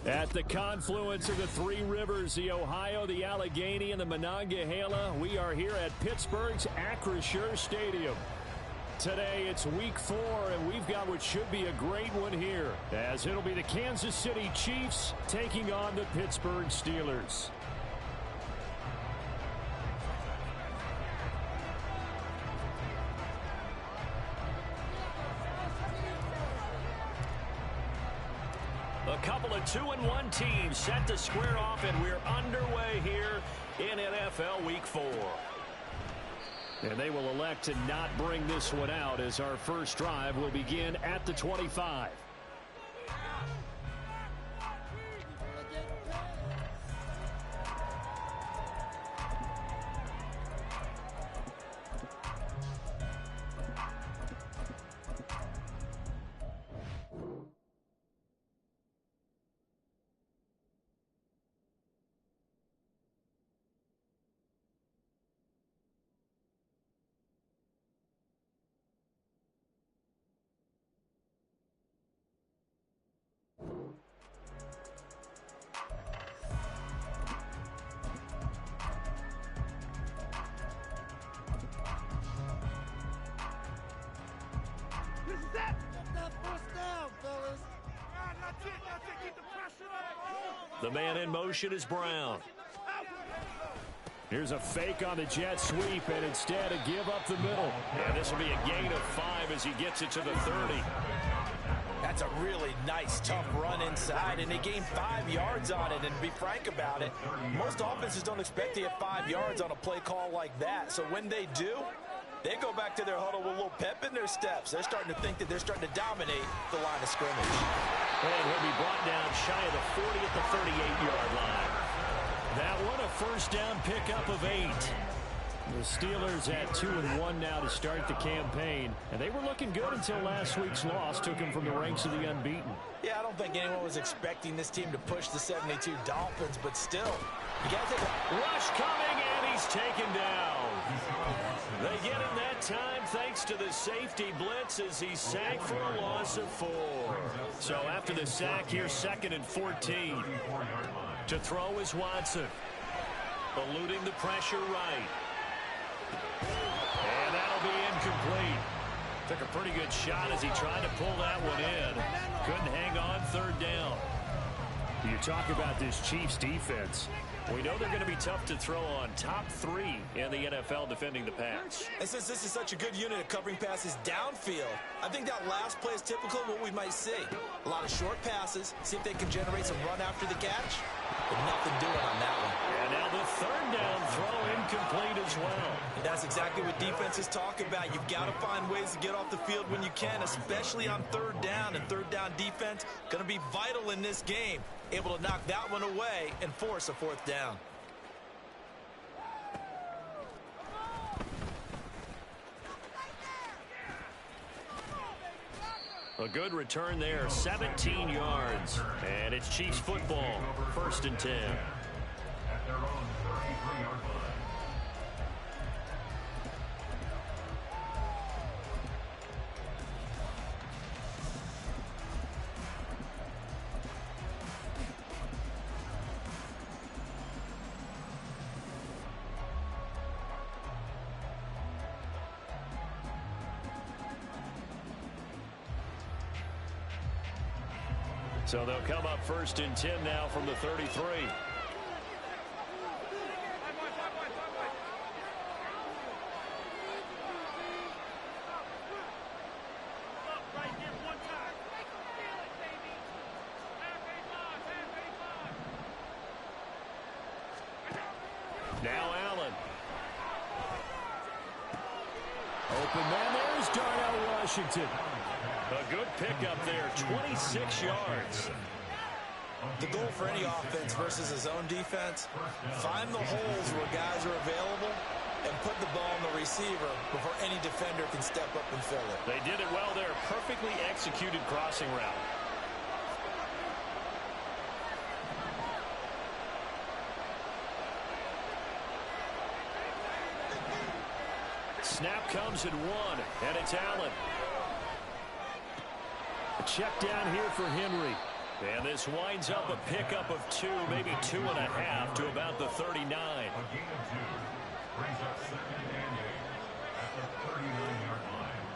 At the confluence of the three rivers, the Ohio, the Allegheny, and the Monongahela, we are here at Pittsburgh's Acrisure Stadium. Today, it's week 4, and we've got what should be a great one here, as it'll be the Kansas City Chiefs taking on the Pittsburgh Steelers. A couple of 2-1 teams set to square off, and we're underway here in NFL Week 4. And they will elect to not bring this one out, as our first drive will begin at the 25. The man in motion is Brown. Here's a fake on the jet sweep, and instead a give up the middle. And this will be a gain of 5 as he gets it to the 30. That's a really nice, tough run inside, and they gained 5 yards on it. And to be frank about it, most offenses don't expect to get 5 yards on a play call like that. So when they do, they go back to their huddle with a little pep in their steps. They're starting to think that they're starting to dominate the line of scrimmage. And he'll be brought down shy of the 40 at the 38-yard line. That one a first down pickup of 8. The Steelers at 2-1 now to start the campaign. And they were looking good until last week's loss took them from the ranks of the unbeaten. Yeah, I don't think anyone was expecting this team to push the 72 Dolphins, but still, you got to take a rush coming, and he's taken down. They get him that time thanks to the safety blitz as he sacked for a loss of 4. So after the sack, here's 2nd and 14. To throw is Watson. Eluding the pressure right. And that'll be incomplete. Took a pretty good shot as he tried to pull that one in. Couldn't hang on 3rd down. You talk about this Chiefs defense. We know they're going to be tough to throw on. Top 3 in the NFL defending the pass. And since this is such a good unit of covering passes downfield, I think that last play is typical of what we might see. A lot of short passes, see if they can generate some run after the catch. But nothing doing on that one. And now the 3rd down throw incomplete as well. And that's exactly what defenses talk about. You've got to find ways to get off the field when you can, especially on 3rd down. And 3rd down defense going to be vital in this game. Able to knock that one away and force a 4th down. A good return there, 17 yards. And it's Chiefs football, 1st and 10. At their own 33-yard line. So they'll come up 1st and 10 now from the 33. Now Allen. Open man, there's Darnell Washington. A good pickup there, 26 yards. The goal for any offense versus his own defense, find the holes where guys are available and put the ball on the receiver before any defender can step up and fill it. They did it well there, perfectly executed crossing route. Snap comes at 1, and it's Allen. A check down here for Henry. And this winds up a pickup of 2, maybe 2.5 to about the 39. A gain of 2 brings up 2nd and 8 at the 39-yard line.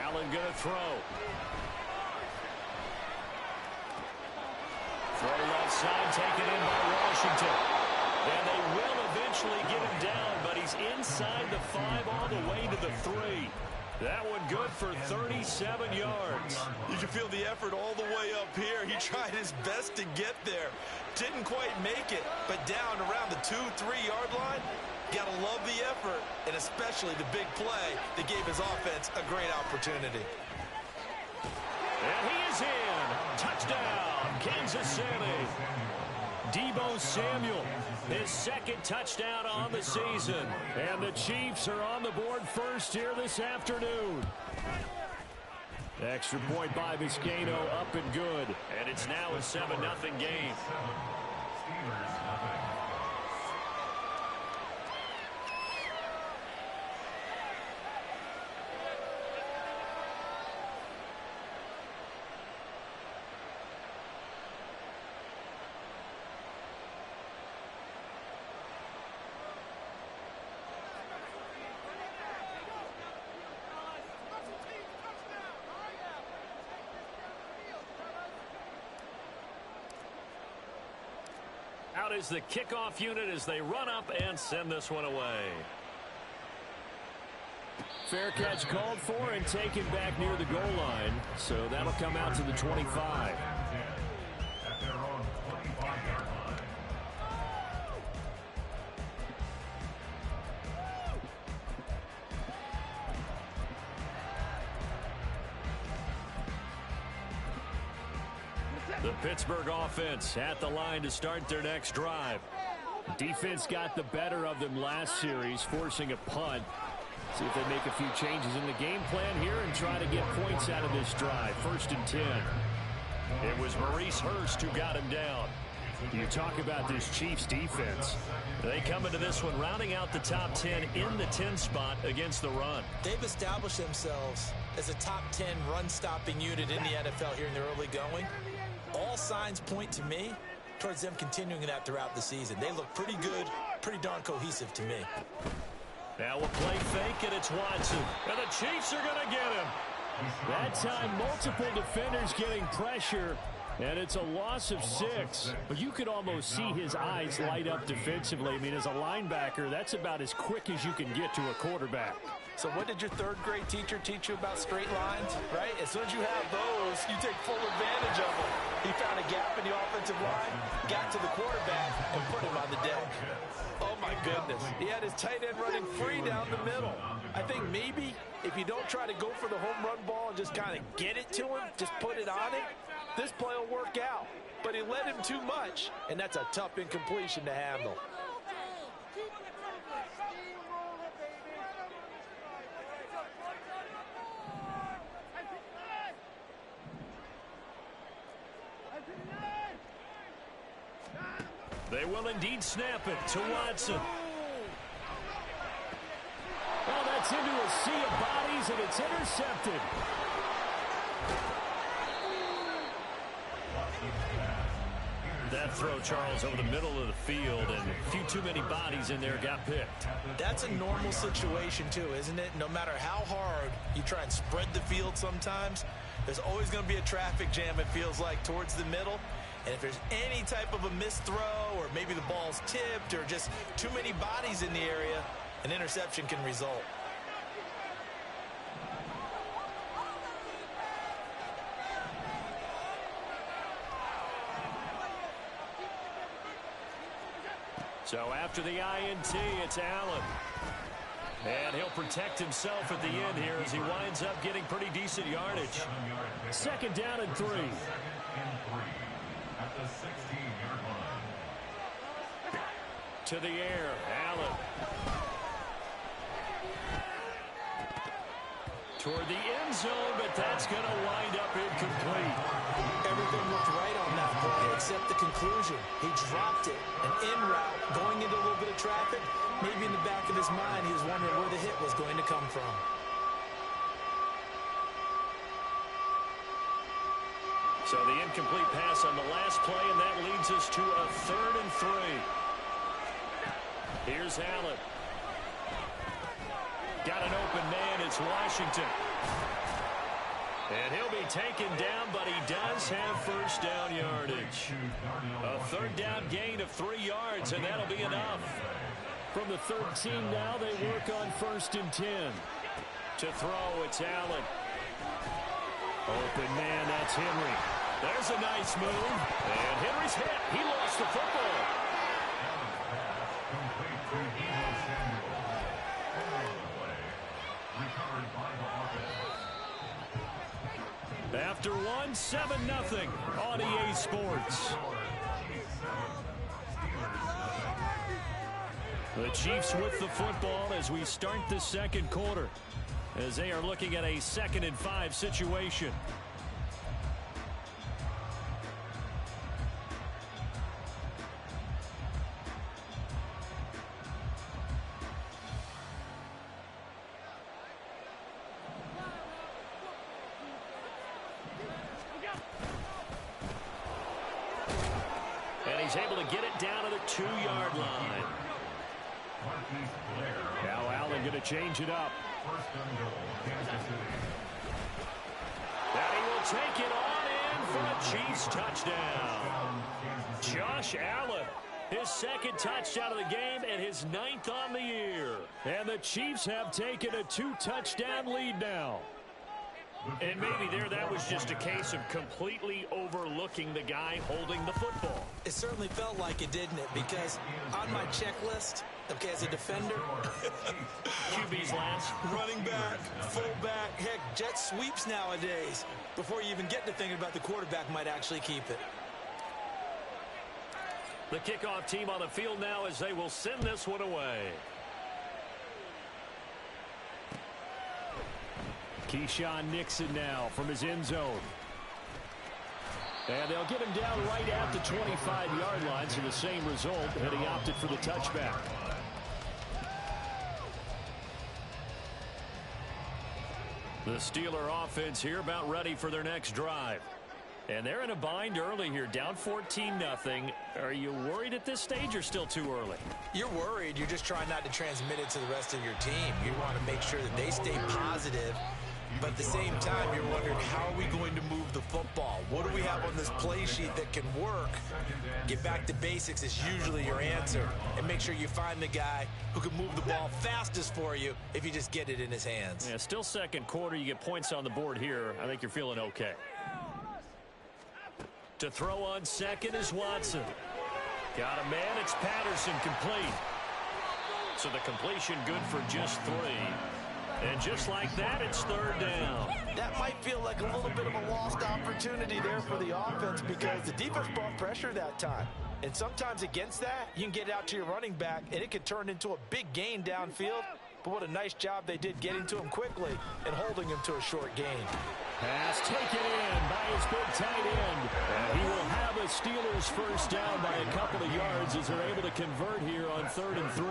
Allen going to throw. Throw left side, taken in by Washington. And they will eventually get him down, but he's inside the 5 all the way to the 3. That one good for 37 yards. You can feel the effort all the way up here. He tried his best to get there. Didn't quite make it, but down around the 2-3-yard line. Gotta love the effort, and especially the big play that gave his offense a great opportunity. And he is in. Touchdown, Kansas City. Deebo Samuel, his 2nd touchdown on the season. And the Chiefs are on the board first here this afternoon. Extra point by Vizcaino, up and good. And it's now a 7-0 game. Steelers nothing. Out is the kickoff unit as they run up and send this one away. Fair catch called for and taken back near the goal line. So that'll come out to the 25. At their own 25-yard line. The Pittsburgh offense at the line to start their next drive. Defense got the better of them last series, forcing a punt. See if they make a few changes in the game plan here and try to get points out of this drive. 1st and 10. It was Maurice Hurst who got him down. You talk about this Chiefs defense. They come into this one rounding out the top 10 in the 10 spot against the run. They've established themselves as a top 10 run-stopping unit in the NFL here in the early going. All signs point to me towards them continuing that throughout the season. They look pretty good, pretty darn cohesive to me. Now we'll play fake, and it's Watson. And the Chiefs are going to get him. That time, multiple defenders getting pressure, and it's a loss of 6. But you could almost see his eyes light up defensively. I mean, as a linebacker, that's about as quick as you can get to a quarterback. So what did your 3rd grade teacher teach you about straight lines, right? As soon as you have those, you take full advantage of them. He found a gap in the offensive line, got to the quarterback, and put him on the deck. Oh, my goodness. He had his tight end running free down the middle. I think maybe if you don't try to go for the home run ball and just kind of get it to him, just put it on him, this play will work out. But he led him too much, and that's a tough incompletion to handle. They will indeed snap it to Watson. Well, that's into a sea of bodies, and it's intercepted. That throw, Charles, over the middle of the field, and a few too many bodies in there got picked. That's a normal situation, too, isn't it? No matter how hard you try and spread the field sometimes, there's always going to be a traffic jam, it feels like, towards the middle. And if there's any type of a missed throw, or maybe the ball's tipped, or just too many bodies in the area, an interception can result. So after the INT, it's Allen. And he'll protect himself at the end here as he winds up getting pretty decent yardage. 2nd down and 3. At the 16-yard line. To the air, Allen. Toward the end zone, but that's going to wind up incomplete. Everything looked right on that Accept the conclusion. He dropped it. An in route, going into a little bit of traffic. Maybe in the back of his mind, he was wondering where the hit was going to come from. So the incomplete pass on the last play, and that leads us to a 3rd and 3. Here's Allen. Got an open man. It's Washington. And he'll be taken down, but he does have first down yardage. A 3rd down gain of 3 yards, and that'll be enough. From the 13 now, they work on 1st and 10. To throw, it's Allen. Open man, that's Henry. There's a nice move. And Henry's hit. He lost the football. After one, 7-0 on EA Sports. The Chiefs with the football as we start the 2nd quarter, as they are looking at a 2nd and 5 situation. And he's able to get it down to the 2-yard line. Now Allen going to change it up. And he will take it on in for a Chiefs touchdown. Josh Allen, his 2nd touchdown of the game and his 9th on the year. And the Chiefs have taken a 2-touchdown lead now. And maybe that was just a case of completely overlooking the guy holding the football. It certainly felt like it, didn't it? Because on my checklist, okay, as a defender, QB's last. running back, fullback, heck, jet sweeps nowadays. Before you even get to thinking about the quarterback might actually keep it. The kickoff team on the field now as they will send this one away. Keyshawn Nixon now from his end zone. And they'll get him down right at the 25-yard line, so the same result, and he opted for the touchback. The Steeler offense here about ready for their next drive. And they're in a bind early here, down 14-0. Are you worried at this stage or still too early? You're worried. You're just trying not to transmit it to the rest of your team. You want to make sure that they stay positive. But at the same time, you're wondering, how are we going to move the football? What do we have on this play sheet that can work? Get back to basics is usually your answer. And make sure you find the guy who can move the ball fastest for you if you just get it in his hands. Yeah, still 2nd quarter. You get points on the board here. I think you're feeling okay. To throw on 2nd is Watson. Got a man. It's Patterson complete. So the completion good for just 3. And just like that, it's 3rd down. That might feel like a little bit of a lost opportunity there for the offense because the defense brought pressure that time. And sometimes against that, you can get out to your running back, and it could turn into a big gain downfield. But what a nice job they did getting to him quickly and holding him to a short gain. Pass taken in by his big tight end. And he will have a Steelers first down by a couple of yards as they're able to convert here on 3rd and 3.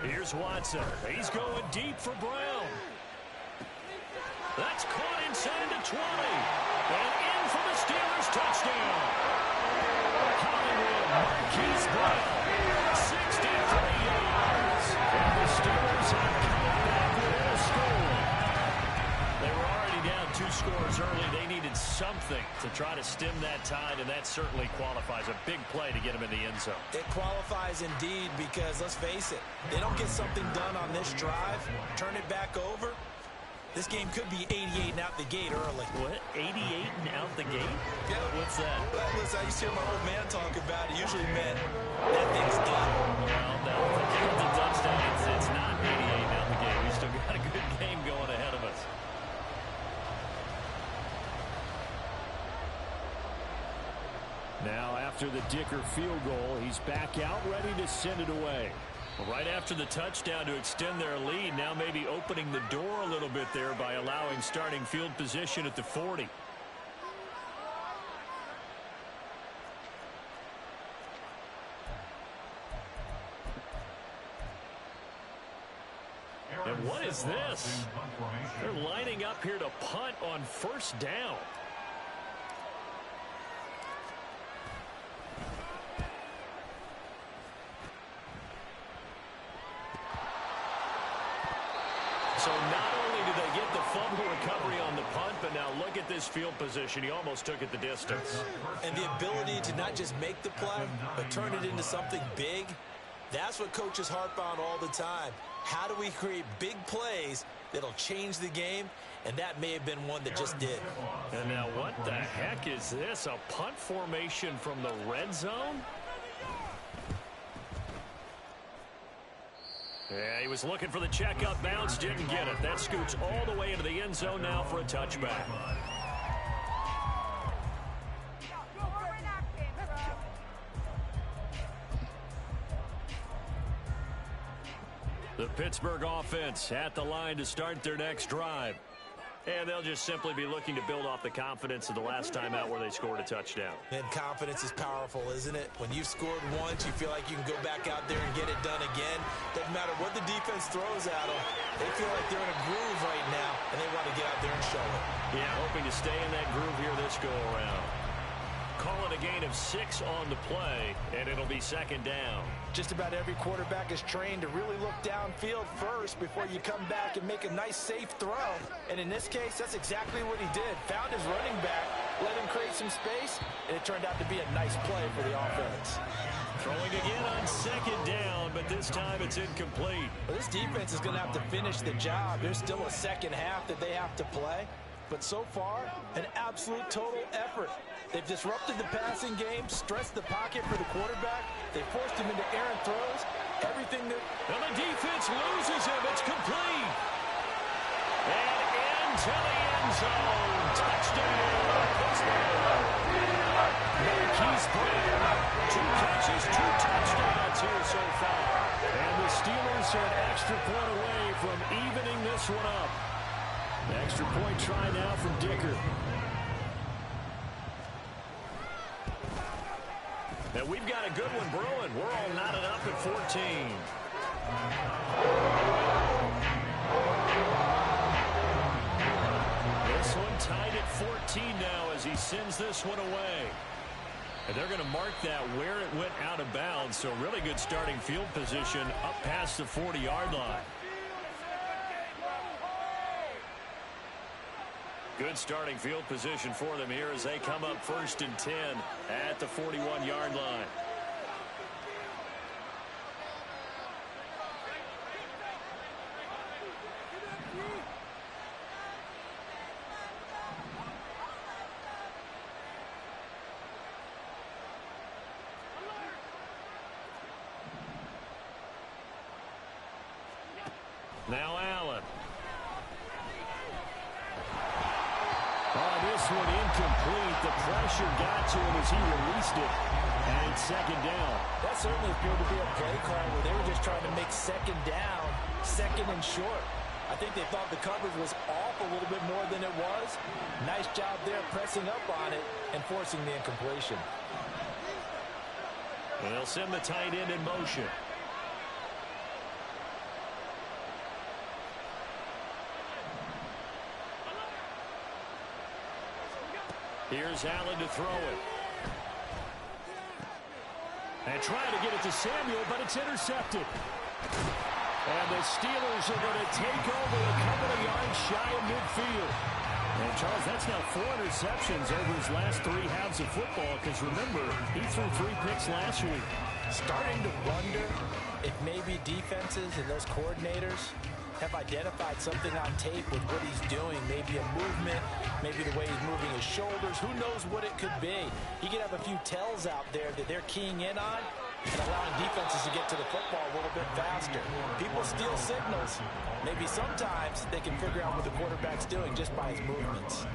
Here's Watson. He's going deep for Brown. That's caught inside the 20. And in for the Steelers touchdown. Hollywood Marquise Brown. 63 yards. And the Steelers have come back with a score. They were already down 2 scores early. They needed something to try to stem that tide, and that certainly qualifies. A big play to get them in the end zone. It qualifies indeed because, let's face it, they don't get something done on this drive, turn it back over, this game could be 88 and out the gate early. What? 88 and out the gate? Yeah. What's that? Listen, I used to hear my old man talk about it. Usually meant that thing's done. Well, no, if it gets a touchdown, it's not 88 and out the gate. We still got a good game going ahead of us. Now after the Dicker field goal, he's back out ready to send it away. Well, right after the touchdown to extend their lead, now maybe opening the door a little bit there by allowing starting field position at the 40. is this? They're lining up here to punt on first down. So not only did they get the fumble recovery on the punt, but now look at this field position. He almost took it the distance. And the ability to not just make the play, but turn it into something big, that's what coaches harp on all the time. How do we create big plays that'll change the game? And that may have been one that just did. And now what the heck is this? A punt formation from the red zone? Yeah, he was looking for the check-up bounce, didn't get it. That scoots all the way into the end zone now for a touchback. The Pittsburgh offense at the line to start their next drive. And they'll just simply be looking to build off the confidence of the last time out where they scored a touchdown. And confidence is powerful, isn't it? When you've scored once, you feel like you can go back out there and get it done again. Doesn't matter what the defense throws at them. They feel like they're in a groove right now, and they want to get out there and show it. Yeah, hoping to stay in that groove here this go-around. Call it a gain of 6 on the play, and it'll be second down. Just about every quarterback is trained to really look downfield first before you come back and make a nice, safe throw. And in this case, that's exactly what he did. Found his running back, let him create some space, and it turned out to be a nice play for the offense. Throwing again on second down, but this time it's incomplete. Well, this defense is going to have to finish the job. There's still a second half that they have to play. But so far, an absolute total effort. They've disrupted the passing game, stressed the pocket for the quarterback. They forced him into errant throws. Everything that... And the defense loses him. It's complete. And into the end zone. Touchdown, Pittsburgh. Marquise Brown. 2 catches, 2 touchdowns here so far. And the Steelers are an extra point away from evening this one up. Extra point try now from Dicker. And we've got a good one brewing. We're all knotted up at 14. This one tied at 14 now as he sends this one away. And they're going to mark that where it went out of bounds. So really good starting field position up past the 40-yard line. Good starting field position for them here as they come up 1st and 10 at the 41-yard line. Now Allen. This one incomplete. The pressure got to him as he released it. And it's second down. That certainly appeared to be a play call where they were just trying to make second down, second and short. I think they thought the coverage was off a little bit more than it was. Nice job there pressing up on it and forcing the incompletion. And they'll send the tight end in motion. Here's Allen to throw it. And trying to get it to Samuel, but it's intercepted. And the Steelers are going to take over a couple of yards shy of midfield. And, Charles, that's now 4 interceptions over his last 3 halves of football, because, remember, he threw 3 picks last week. Starting to wonder if maybe defenses and those coordinators have identified something on tape with what he's doing. Maybe a movement, maybe the way he's moving his shoulders. Who knows what it could be? He could have a few tells out there that they're keying in on and allowing defenses to get to the football a little bit faster. People steal signals. Maybe sometimes they can figure out what the quarterback's doing just by his movements.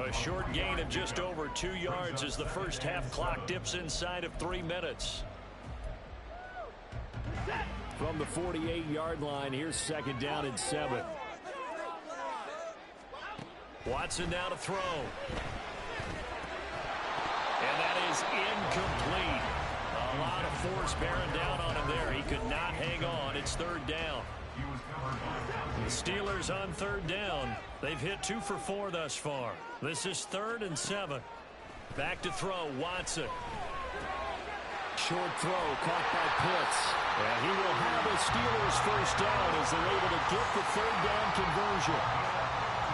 A short gain of just over 2 yards as the first half clock dips inside of 3 minutes. From the 48-yard line, here's second down and 7. Watson now to throw. And that is incomplete. A lot of force bearing down on him there. He could not hang on. It's third down. The Steelers on third down. They've hit 2 for 4 thus far. This is 3rd and 7. Back to throw, Watson. Short throw caught by Pitts. And he will have a Steelers first down as they're able to get the third down conversion.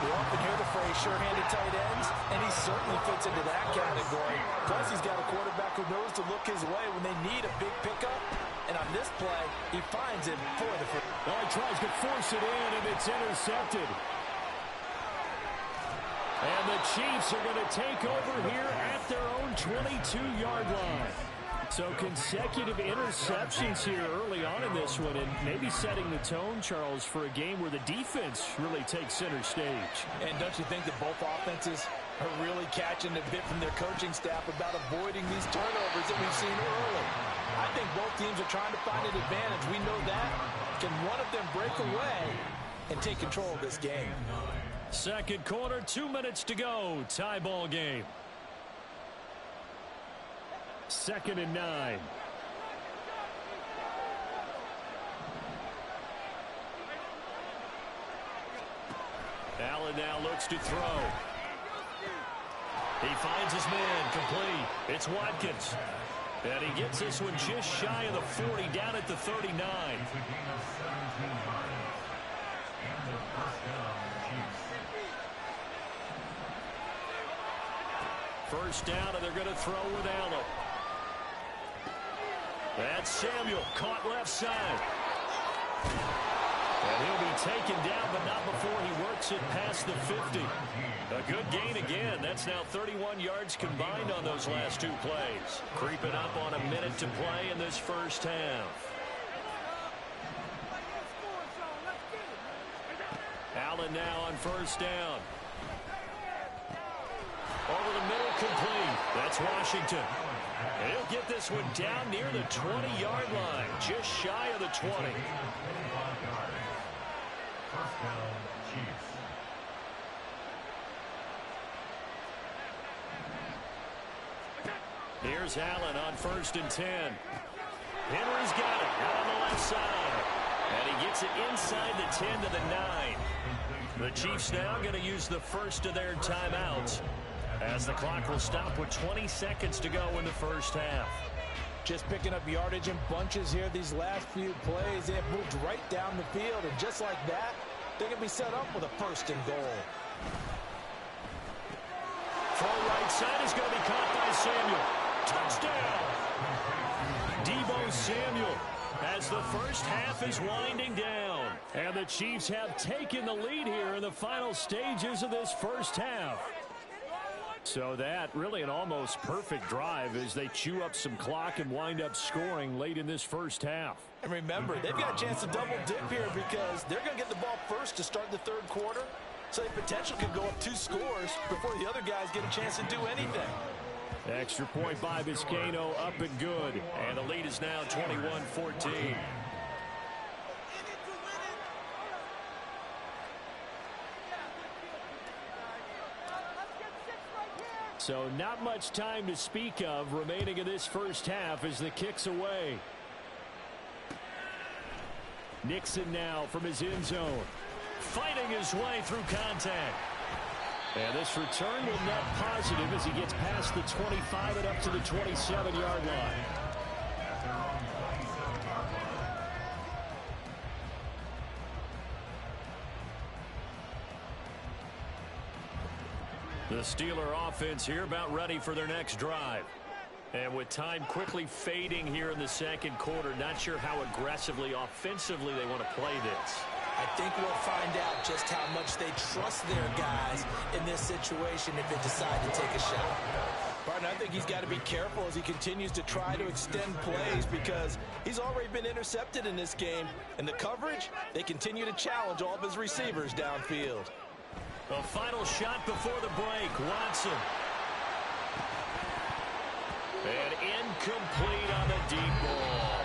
We often hear the phrase sure-handed tight ends, and he certainly fits into that category. Plus, he's got a quarterback who knows to look his way when they need a big pickup. And on this play, he finds it for the first. Well, he tries to force it in, and it's intercepted. And the Chiefs are going to take over here at their own 22-yard line. So consecutive interceptions here early on in this one, and maybe setting the tone, Charles, for a game where the defense really takes center stage. And don't you think that both offenses are really catching a bit from their coaching staff about avoiding these turnovers that we've seen early? I think both teams are trying to find an advantage. We know that. Can one of them break away and take control of this game? Second quarter, 2 minutes to go. Tie ball game. 2nd and 9. Allen now looks to throw. He finds his man complete. It's Watkins. And he gets this one just shy of the 40, down at the 39. First down, and they're going to throw with Allen. That's Samuel, caught left side. And he'll be taken down, but not before he works it past the 50. A good gain again. That's now 31 yards combined on those last 2 plays. Creeping up on a minute to play in this first half. Allen now on first down. Over the middle, complete. That's Washington. And he'll get this one down near the 20-yard line, just shy of the 20. First down, Chiefs. Here's Allen on 1st and 10. Henry's got it out on the left side. And he gets it inside the 10 to the 9. The Chiefs now going to use the first of their timeouts, as the clock will stop with 20 seconds to go in the first half. Just picking up yardage in bunches here these last few plays. They have moved right down the field, and just like that, they can be set up with a 1st and goal. Throw right side is going to be caught by Samuel. Touchdown! Deebo Samuel, as the first half is winding down. And the Chiefs have taken the lead here in the final stages of this first half. So that really an almost perfect drive as they chew up some clock and wind up scoring late in this first half. And remember, they've got a chance to double dip here because they're going to get the ball first to start the 3rd quarter. So they potentially could go up 2 scores before the other guys get a chance to do anything. Extra point by Vizcaino, up and good. And the lead is now 21-14. So not much time to speak of remaining in this first half as the kick's away. Nixon now from his end zone, fighting his way through contact. And this return will net positive as he gets past the 25 and up to the 27-yard line. The Steeler offense here about ready for their next drive. And with time quickly fading here in the second quarter, not sure how aggressively, offensively they want to play this. I think we'll find out just how much they trust their guys in this situation if they decide to take a shot. Partner, I think he's got to be careful as he continues to try to extend plays because he's already been intercepted in this game. And the coverage, they continue to challenge all of his receivers downfield. A final shot before the break, Watson. And incomplete on the deep ball.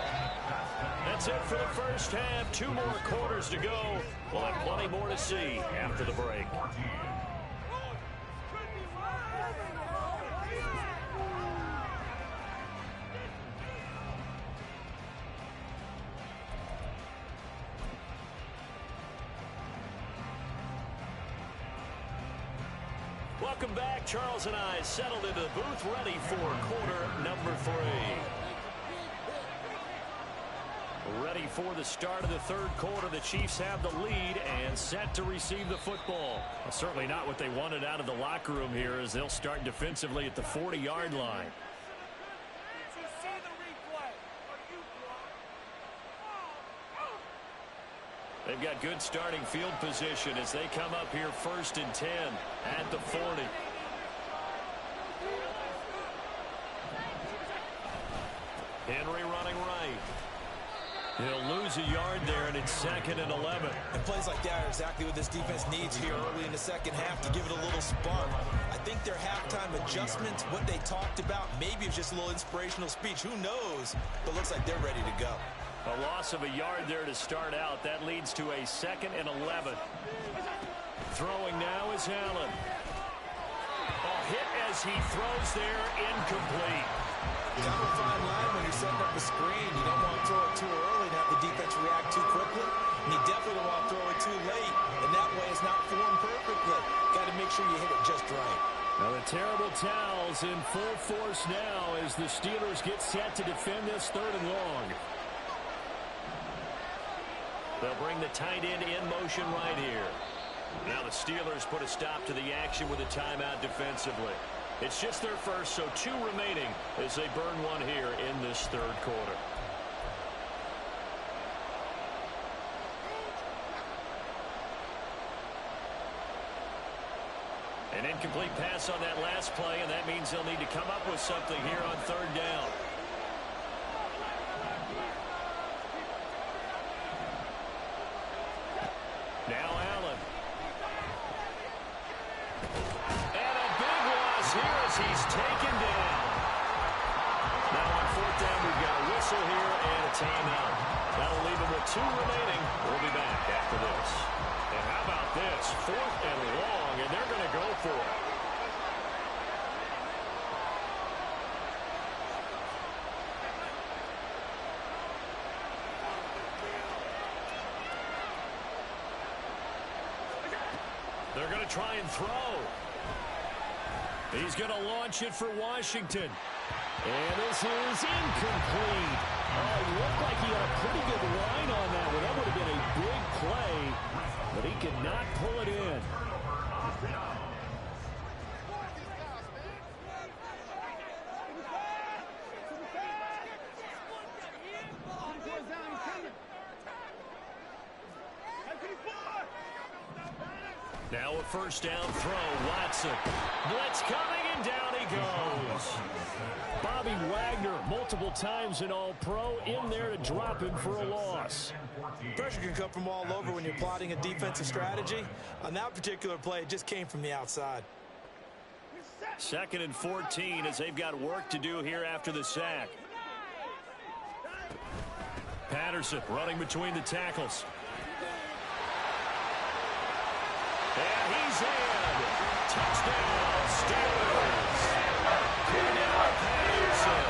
That's it for the first half. 2 more quarters to go. We'll have plenty more to see after the break. Welcome back. Charles and I settled into the booth, ready for quarter number 3. Ready for the start of the third quarter. The Chiefs have the lead and set to receive the football. Well, certainly not what they wanted out of the locker room here, as they'll start defensively at the 40-yard line. They've got good starting field position as they come up here 1st and 10 at the 40. Henry running right. He'll lose a yard there, and it's 2nd and 11. And plays like that are exactly what this defense needs here early in the second half to give it a little spark. I think their halftime adjustments, what they talked about, maybe it's just a little inspirational speech. Who knows? But looks like they're ready to go. A loss of a yard there to start out. That leads to a 2nd and 11. Throwing now is Allen. A hit as he throws there, incomplete. Kind of a fine line when you're setting up a screen. You don't want to throw it too early and have the defense react too quickly. And you definitely don't want to throw it too late. And that way it's not formed perfectly. Got to make sure you hit it just right. Now the terrible towels in full force now as the Steelers get set to defend this 3rd and long. They'll bring the tight end in motion right here. Now the Steelers put a stop to the action with a timeout defensively. It's just their first, so 2 remaining as they burn one here in this third quarter. An incomplete pass on that last play, and that means they'll need to come up with something here on 3rd down. Now Allen. And a big loss here as he's taken down. Now on 4th down, we've got a whistle here and a timeout. That'll leave him with 2 remaining. We'll be back after this. And how about this? 4th and long, and they're going to go for it. They're going to try and throw. He's going to launch it for Washington. And this is incomplete. Oh, it looked like he had a pretty good line on that one. That would have been a big play, but he could not pull it in. Now a 1st down throw. Watson. Blitz coming, and down he goes. Bobby Wagner, multiple times an All-Pro, in there to drop him for a loss. Pressure can come from all over when you're plotting a defensive strategy. On that particular play, it just came from the outside. 2nd and 14 as they've got work to do here after the sack. Patterson running between the tackles. And he's in. Touchdown, Steelers. Cordell Patterson.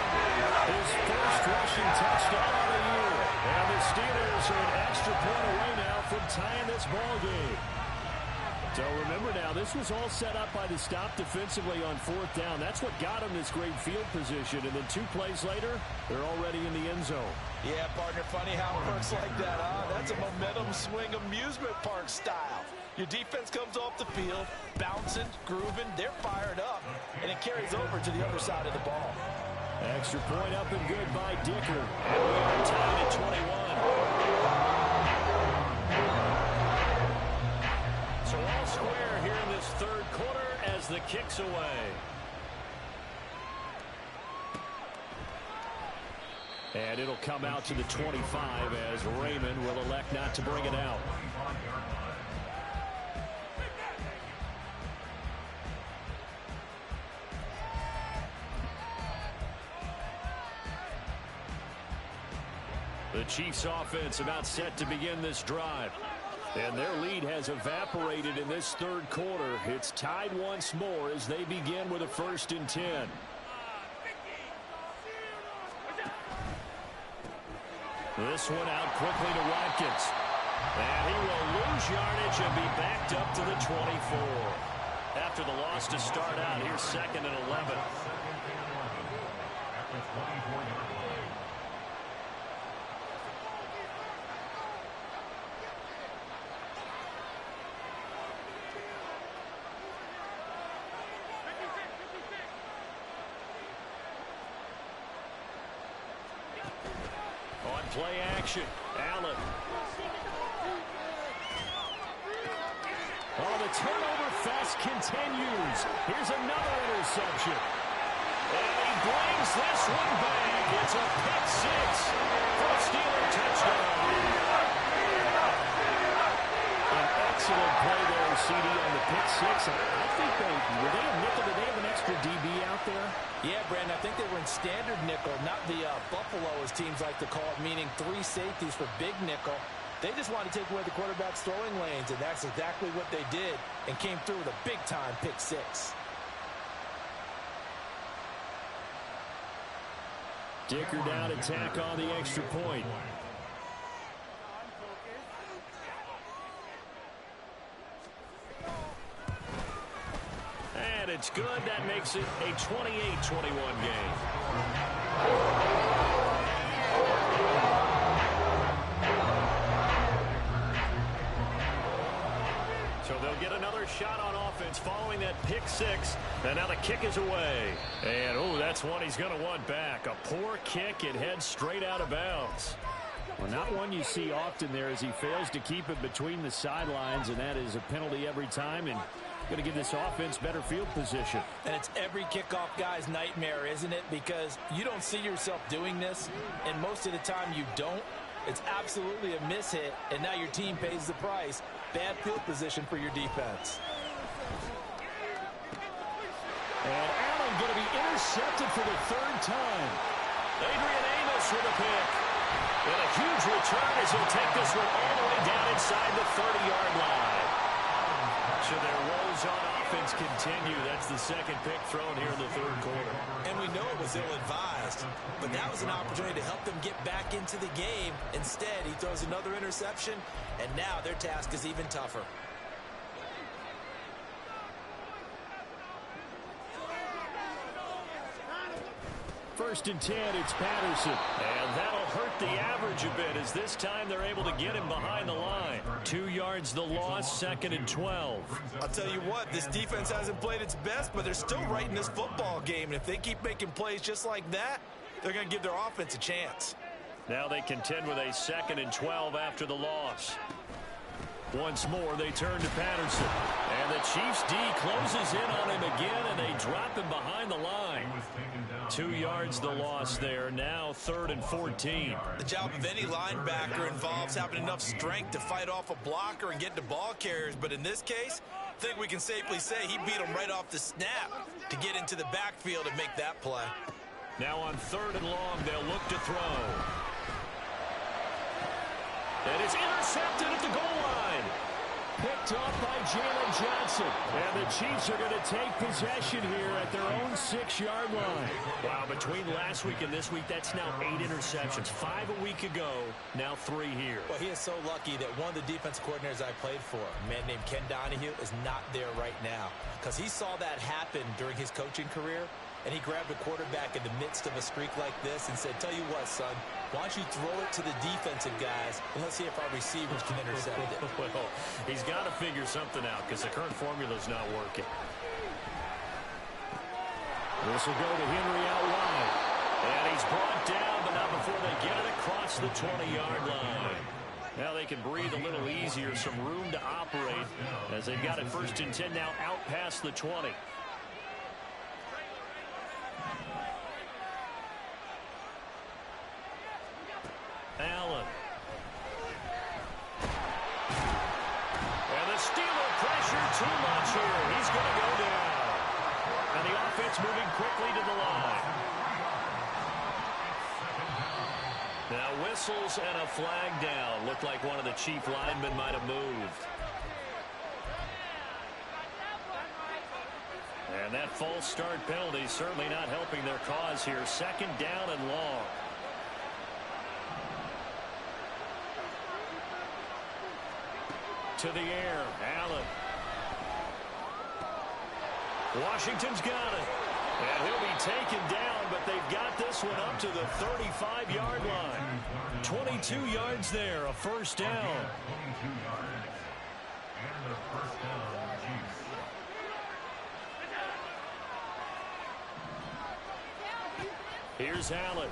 His first rushing touchdown of the year. And the Steelers are an extra point away now from tying this ball game. So remember now, this was all set up by the stop defensively on 4th down. That's what got them this great field position. And then 2 plays later, they're already in the end zone. Yeah, partner, funny how it works like that, huh? That's a momentum swing amusement park style. Your defense comes off the field, bouncing, grooving, they're fired up, and it carries over to the other side of the ball. Extra point up and good by Dicker. And we are tied at 21. So all square here in this third quarter as the kick's away. And it'll come out to the 25 as Raymond will elect not to bring it out. The Chiefs offense about set to begin this drive. And their lead has evaporated in this third quarter. It's tied once more as they begin with a 1st and 10. This one out quickly to Watkins. And he will lose yardage and be backed up to the 24. after the loss to start out. Here's 2nd and 11. At the 24-yard line. On play action, Allen. Oh, the turnover fest continues. Here's another interception. And he brings this one back. It's a pick six for a Steeler touchdown. An excellent play there, CD, on the pick six. I think were they a nickel? Did they have an extra DB out there? Yeah, Brandon, I think they were in standard nickel, not the Buffalo, as teams like to call it, meaning 3 safeties for big nickel. They just wanted to take away the quarterback's throwing lanes, and that's exactly what they did, and came through with a big-time pick six. Dicker down to tack on the extra point. And it's good. That makes it a 28-21 game. So they'll get another shot on offense following that pick six. And now the kick is away. And, oh, that's one he's going to want back. A poor kick. It heads straight out of bounds. Well, not one you see often there as he fails to keep it between the sidelines, and that is a penalty every time, and going to give this offense better field position. And it's every kickoff guy's nightmare, isn't it? Because you don't see yourself doing this, and most of the time you don't. It's absolutely a mishit, and now your team pays the price. Bad field position for your defense. And Allen going to be intercepted for the 3rd time. Adrian Amos with a pick. And a huge return as he'll take this one all the way down inside the 30-yard line. So their woes on offense continue. That's the 2nd pick thrown here in the 3rd quarter. And we know it was ill-advised, but that was an opportunity to help them get back into the game. Instead, he throws another interception, and now their task is even tougher. First and 10, it's Patterson. And that'll hurt the average a bit as this time they're able to get him behind the line. 2 yards the loss, 2nd and 12. I'll tell you what, this defense hasn't played its best, but they're still right in this football game. And if they keep making plays just like that, they're going to give their offense a chance. Now they contend with a 2nd and 12 after the loss. Once more, they turn to Patterson. And the Chiefs' D closes in on him again, and they drop him behind the line. 2 yards the loss there. Now 3rd and 14. The job of any linebacker involves having enough strength to fight off a blocker and get to ball carriers. But in this case, I think we can safely say he beat him right off the snap to get into the backfield and make that play. Now on 3rd and long, they'll look to throw. And it's intercepted at the goal line. Picked off by Jalen Johnson. And the Chiefs are going to take possession here at their own 6-yard line. Wow, between last week and this week, that's now 8 interceptions. 5 a week ago, now 3 here. Well, he is so lucky that one of the defense coordinators I played for, a man named Ken Donahue, is not there right now. Because he saw that happen during his coaching career, and he grabbed a quarterback in the midst of a streak like this and said, tell you what, son, why don't you throw it to the defensive guys, and let's see if our receivers can intercept it. Well, he's got to figure something out because the current formula's not working. This will go to Henry out wide. And he's brought down, but not before they get it across the 20-yard line. Now they can breathe a little easier, some room to operate as they've got it 1st and 10 now out past the 20. Allen. And the Steeler pressure too much here. He's going to go down. And the offense moving quickly to the line. Now whistles and a flag down. Looked like one of the Chief linemen might have moved. And that false start penalty certainly not helping their cause here. 2nd down and long. To the air, Allen. Washington's got it. And he'll be taken down, but they've got this one up to the 35-yard line. 22 yards there, a first down. 22 yards. And a first down, Chiefs. Here's Allen.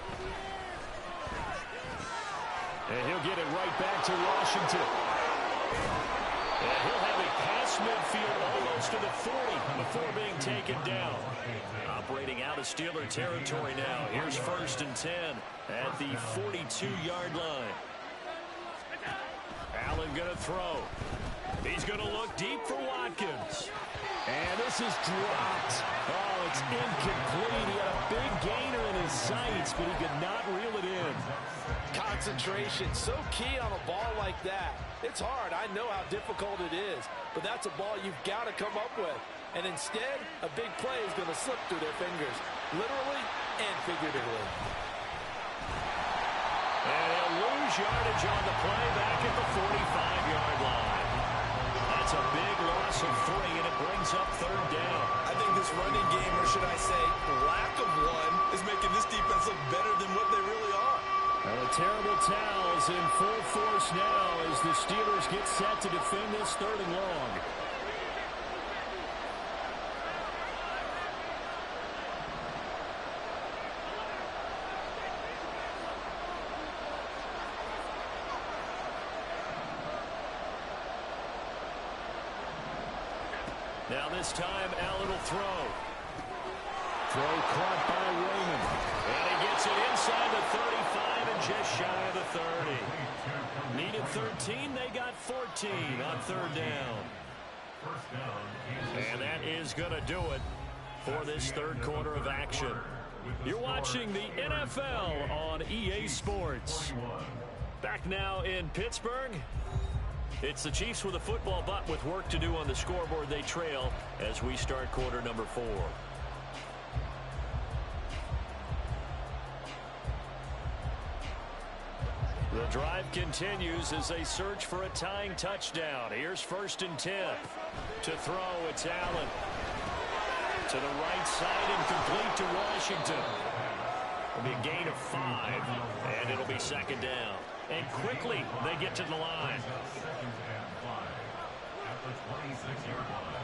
And he'll get it right back to Washington. And he'll have it past midfield almost to the 40 before being taken down. Operating out of Steeler territory now. Here's 1st and 10 at the 42-yard line. Allen going to throw. He's going to look deep for Watkins. And this is dropped. Oh, it's incomplete. He had a big gainer in his sights, but he could not reel it in. Concentration, so key on a ball like that. It's hard. I know how difficult it is, but that's a ball you've got to come up with. And instead, a big play is going to slip through their fingers, literally and figuratively. And he'll lose yardage on the play back at the 45-yard line. That's a big loss of 3, and it brings up 3rd down. I think this running game, or should I say lack of one, is making this defense look better than what they really are. Well, the terrible towels in full force now as the Steelers get set to defend this 3rd and long. Now this time, Allen will throw. Throw caught by Raymond. And he gets it inside the 35 and just shy of the 30. Needed 13, they got 14 on 3rd down. And that is going to do it for this 3rd quarter of action. You're watching the NFL on EA Sports. Back now in Pittsburgh. It's the Chiefs with a football, but with work to do on the scoreboard, they trail as we start quarter number 4. The drive continues as they search for a tying touchdown. Here's 1st and 10. To throw, it's Allen. To the right side and complete to Washington. It'll be a gain of 5, and it'll be 2nd down. And quickly, they get to the line. 2nd and 5 at the 26-yard line.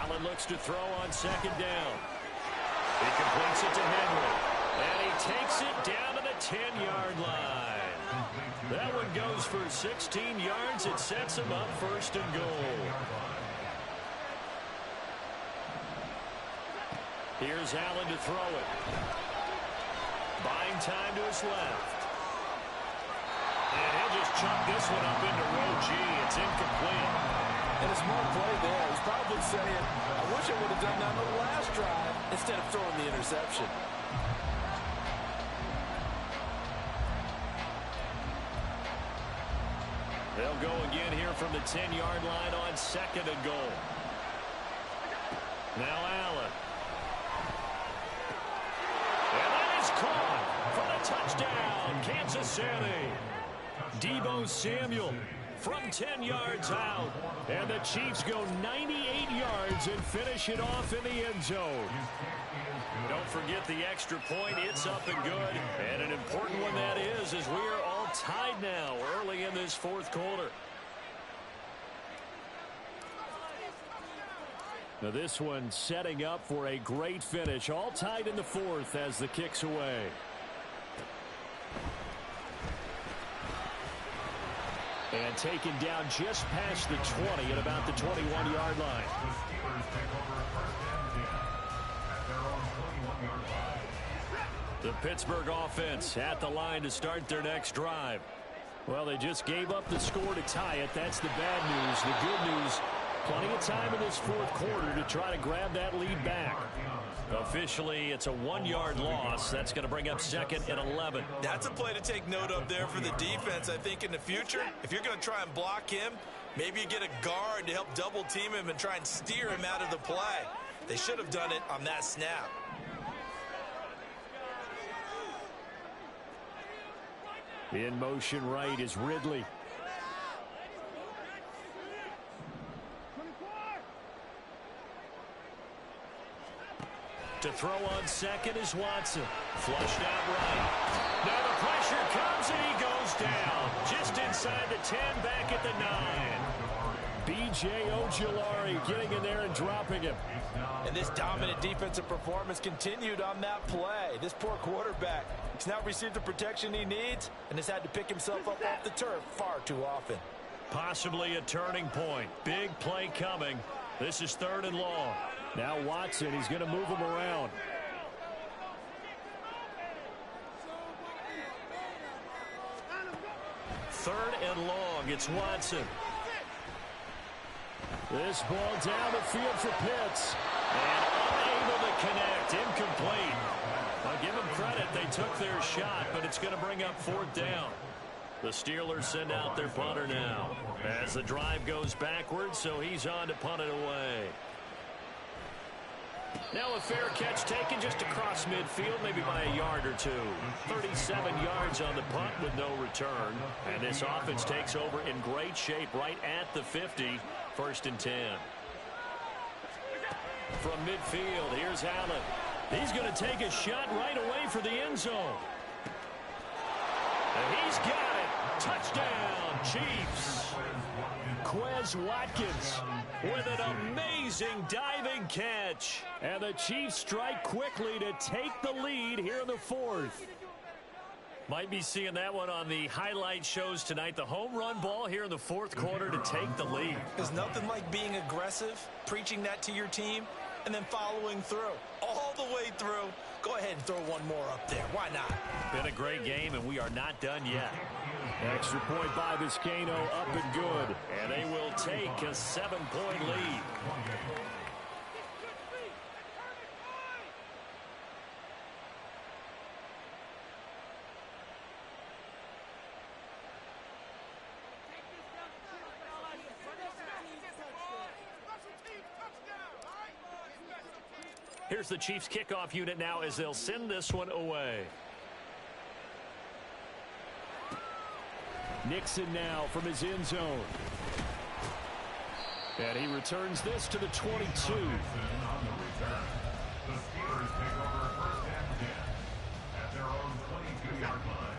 Allen looks to throw on 2nd down. He completes it to Henry. And he takes it down to the 10-yard line. That one goes for 16 yards. It sets him up 1st and goal. Here's Allen to throw it. Buying time to his left. And he'll just chuck this one up into row G. It's incomplete. And a smart play there. He's probably saying, I wish I would have done that on the last drive instead of throwing the interception. They'll go again here from the 10-yard line on 2nd and goal. Now Allen. And that is caught for the touchdown, Kansas City. Deebo Samuel from 10 yards out. And the Chiefs go 98 yards and finish it off in the end zone. Don't forget the extra point. It's up and good. And an important one that is, as we are all tied now early in this 4th quarter. Now this one setting up for a great finish. All tied in the 4th as the kick's away. And taken down just past the 20 at about the 21-yard line. The Steelers take over 1st and 10 at their own 21-yard line. The Pittsburgh offense at the line to start their next drive. Well, they just gave up the score to tie it. That's the bad news. The good news, plenty of time in this 4th quarter to try to grab that lead back. Officially, it's a 1-yard loss. That's going to bring up 2nd and 11. That's a play to take note of there for the defense. I think in the future, if you're going to try and block him, maybe you get a guard to help double team him and try and steer him out of the play. They should have done it on that snap. In motion right is Ridley. To throw on second is Watson. Flushed out right. Now the pressure comes and he goes down. Just inside the 10, back at the 9. B.J. Ojulari getting in there and dropping him. And this dominant defensive performance continued on that play. This poor quarterback has not received the protection he needs and has had to pick himself up off the turf far too often. Possibly a turning point. Big play coming. This is 3rd and long. Now Watson, he's going to move him around. Third and long. It's Watson. This ball down the field for Pitts. And unable to connect. Incomplete. I'll give them credit. They took their shot, but it's going to bring up 4th down. The Steelers send out their punter now as the drive goes backwards, so he's on to punt it away. Now a fair catch taken just across midfield, maybe by a yard or 2. 37 yards on the punt with no return. And this offense takes over in great shape right at the 50. 1st and 10. From midfield, here's Allen. He's going to take a shot right away for the end zone. And he's got it. Touchdown, Chiefs. Quez Watkins with an amazing diving catch. And the Chiefs strike quickly to take the lead here in the 4th. Might be seeing that one on the highlight shows tonight. The home run ball here in the 4th quarter to take the lead. There's nothing like being aggressive, preaching that to your team, and then following through. All the way through. Go ahead and throw one more up there. Why not? Been a great game, and we are not done yet. Extra point by Vizcaino, up and good. And they will take a 7-point lead. Here's the Chiefs kickoff unit now as they'll send this one away. Nixon now from his end zone. And he returns this to the 22.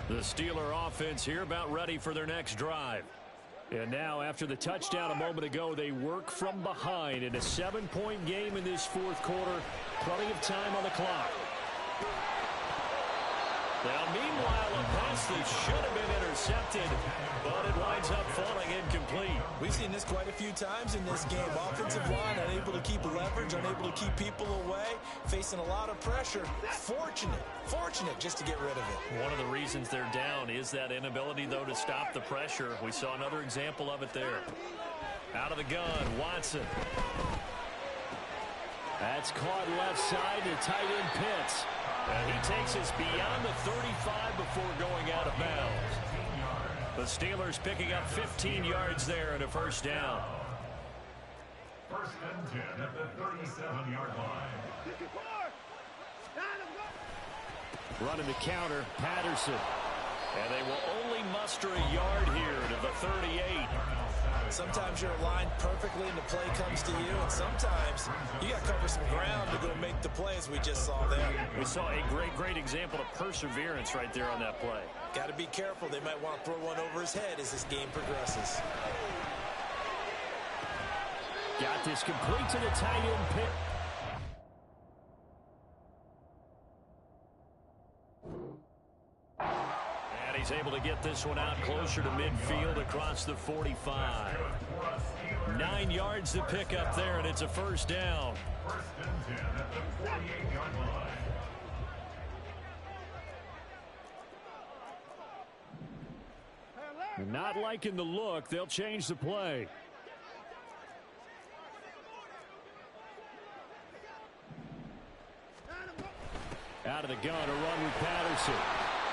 The Steeler offense here about ready for their next drive. And now after the touchdown a moment ago, they work from behind in a 7-point game in this 4th quarter. Plenty of time on the clock. Now, meanwhile, a pass that should have been intercepted, but it winds up falling incomplete. We've seen this quite a few times in this game. Offensive line unable to keep leverage, unable to keep people away, facing a lot of pressure. Fortunate just to get rid of it. One of the reasons they're down is that inability, though, to stop the pressure. We saw another example of it there. Out of the gun, Watson. That's caught left side to tight end Pitts. And he takes us beyond the 35 before going out of bounds. The Steelers picking up 15 yards there and a 1st down. 1st and 10 at the 37-yard line. Running the counter, Patterson. And they will only muster a yard here to the 38. Sometimes you're aligned perfectly and the play comes to you, and sometimes you got to cover some ground to go make the play, as we just saw there. We saw a great example of perseverance right there on that play. Got to be careful. They might want to throw one over his head as this game progresses. Got this complete to the tight end Pitt. And he's able to get this one out closer to midfield across the 45. 9 yards to pick up there, and it's a 1st down. 1st and 10 at the 48-yard line. Not liking the look. They'll change the play. Out of the gun, a run with Patterson.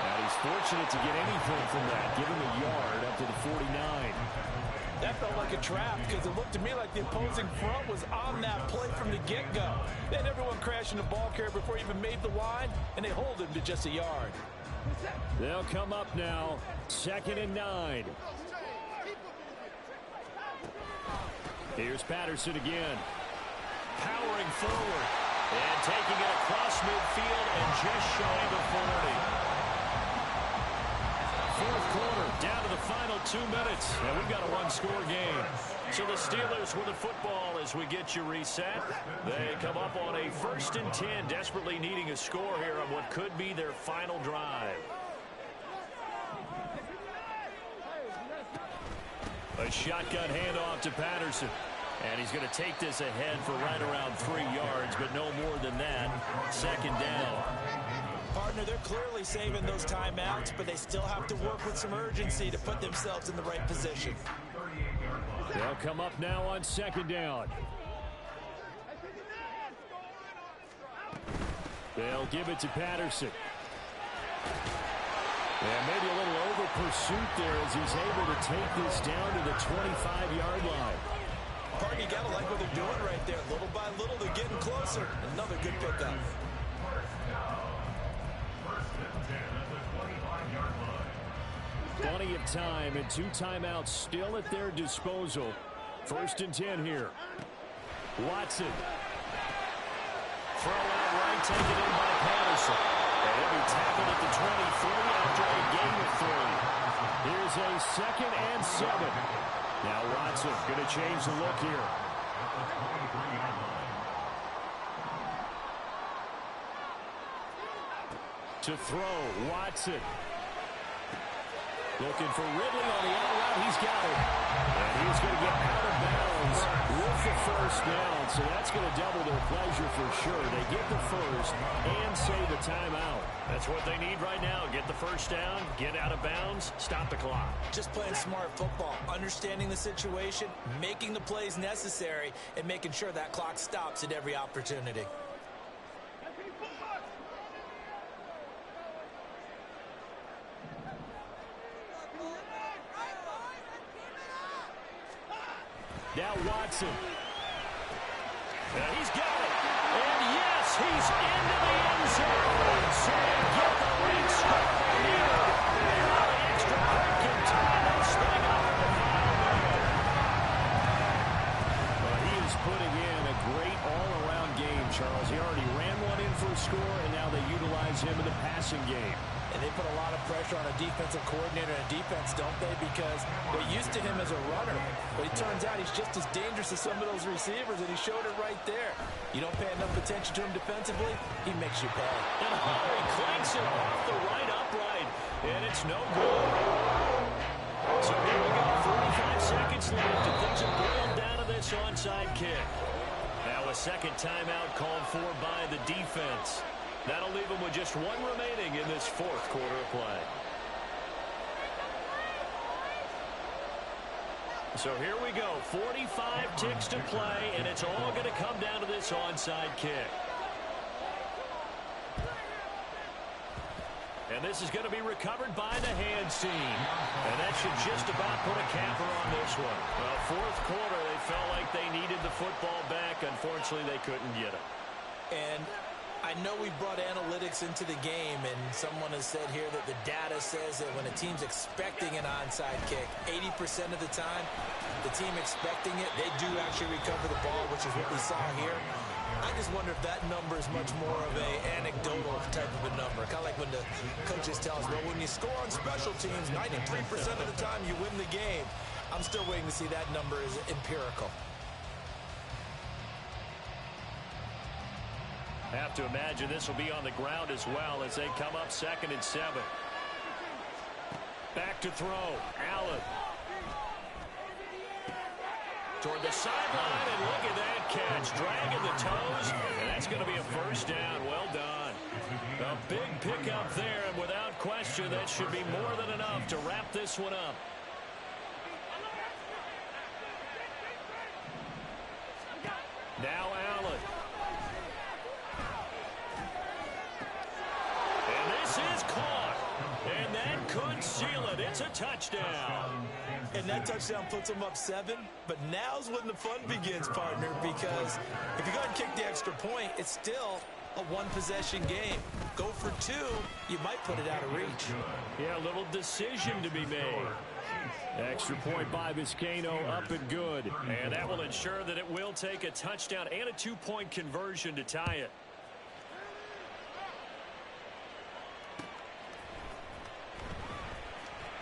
And he's fortunate to get anything from that. Give him a yard up to the 49. That felt like a trap because it looked to me like the opposing front was on that play from the get-go. They had everyone crashing the ball carrier before he even made the line, and they hold him to just a yard. They'll come up now. 2nd and 9. Here's Patterson again. Powering forward. And taking it across midfield and just shy of the 40. Fourth quarter, down to the final 2 minutes. And we've got a one-score game. So the Steelers with the football as we get you reset. They come up on a 1st and 10, desperately needing a score here on what could be their final drive. A shotgun handoff to Patterson. And he's going to take this ahead for right around 3 yards, but no more than that. 2nd down. Partner, they're clearly saving those timeouts, but they still have to work with some urgency to put themselves in the right position. They'll come up now on 2nd down. They'll give it to Patterson. And maybe a little over pursuit there as he's able to take this down to the 25-yard line. Partner, you got to like what they're doing right there. Little by little, they're getting closer. Another good pickup. Plenty of time and 2 timeouts still at their disposal. 1st and 10 here. Watson. Throw out right, taken in by Patterson. And he'll be tackled at the 23 after a gain of 3. Here's a 2nd and 7. Now Watson going to change the look here. To throw, Watson. Looking for Ridley on the out route. He's got it. And he's going to get out of bounds with the 1st down. So that's going to double their pleasure for sure. They get the 1st and save the timeout. That's what they need right now. Get the 1st down, get out of bounds, stop the clock. Just playing smart football, understanding the situation, making the plays necessary, and making sure that clock stops at every opportunity. Now Watson. He's got it. And yes, he's into the end zone. So they get the late score here. And how the extra point can tie this thing up in the final minute. Well, he is putting in a great all-around game, Charles. He already ran one in for a score, and now they utilize him in the passing game. And they put a lot of pressure on a defensive coordinator and defense, don't they? Because they're used to him as a runner. But it turns out he's just as dangerous as some of those receivers, and he showed it right there. You don't pay enough attention to him defensively, he makes you pay. And Hurry clanks it off the right upright. And it's no good. So here we go, 45 seconds left, and things have boiled down to this onside kick. Now a 2nd timeout called for by the defense. That'll leave them with just 1 remaining in this 4th quarter of play. So here we go, 45 ticks to play, and it's all going to come down to this onside kick. And this is going to be recovered by the hands team. And that should just about put a capper on this one. Well, 4th quarter, they felt like they needed the football back. Unfortunately, they couldn't get it. And I know we brought analytics into the game, and someone has said here that the data says that when a team's expecting an onside kick, 80% of the time, the team expecting it, they do actually recover the ball, which is what we saw here. I just wonder if that number is much more of an anecdotal type of a number. Kind of like when the coaches tell us, well, when you score on special teams, 93% of the time you win the game. I'm still waiting to see that number is empirical. Have to imagine this will be on the ground as well as they come up 2nd and 7. Back to throw. Allen. Toward the sideline, and look at that catch. Dragging the toes, and that's going to be a 1st down. Well done. A big pickup there, and without question, that should be more than enough to wrap this one up. Now Allen. Is caught, and that could seal it. It's a touchdown. And that touchdown puts them up 7, but now's when the fun begins, partner, because if you go ahead and kick the extra point, it's still a one-possession game. Go for two, you might put it out of reach. Yeah, a little decision to be made. Extra point by Vizcaino, up and good. And that will ensure that it will take a touchdown and a two-point conversion to tie it.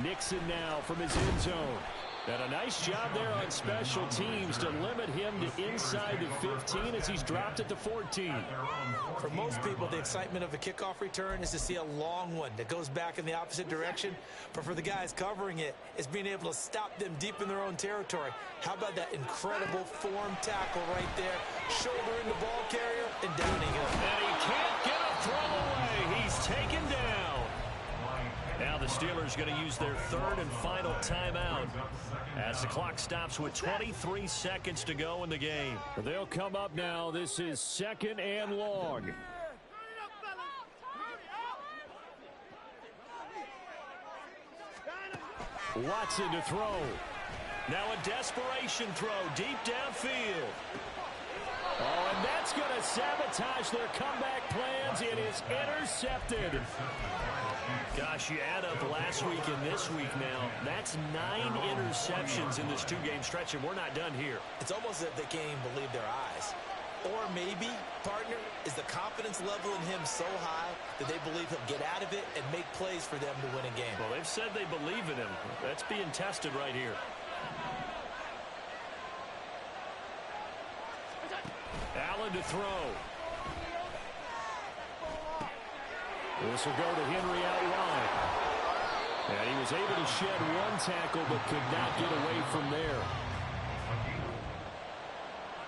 Nixon now from his end zone. And a nice job there on special teams to limit him to inside the 15 as he's dropped it to 14. For most people, the excitement of a kickoff return is to see a long one that goes back in the opposite direction. But for the guys covering it, it's being able to stop them deep in their own territory. How about that incredible form tackle right there? Shouldering the ball carrier and downing him. And he can't get a throw away. He's taken down. Now the Steelers going to use their third and final timeout as the clock stops with 23 seconds to go in the game. They'll come up now. This is 2nd and long. Watson to throw. Now a desperation throw deep downfield. Oh, and that's going to sabotage their comeback plans. It is intercepted. Gosh, you add up last week and this week now. That's 9 interceptions in this two-game stretch, and we're not done here. It's almost as if they can't even believe their eyes. Or maybe, partner, is the confidence level in him so high that they believe he'll get out of it and make plays for them to win a game. Well, they've said they believe in him. That's being tested right here. Allen to throw. This will go to Henry out wide. And he was able to shed one tackle but could not get away from there.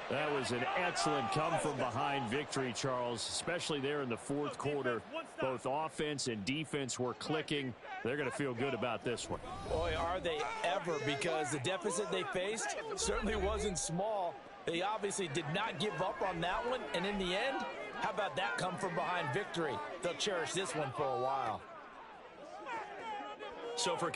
That was an excellent come-from-behind victory, Charles, especially there in the fourth quarter. Both offense and defense were clicking. They're going to feel good about this one. Boy, are they ever, because the deficit they faced certainly wasn't small. They obviously did not give up on that one, and in the end, how about that come-from-behind victory? They'll cherish this one for a while. So for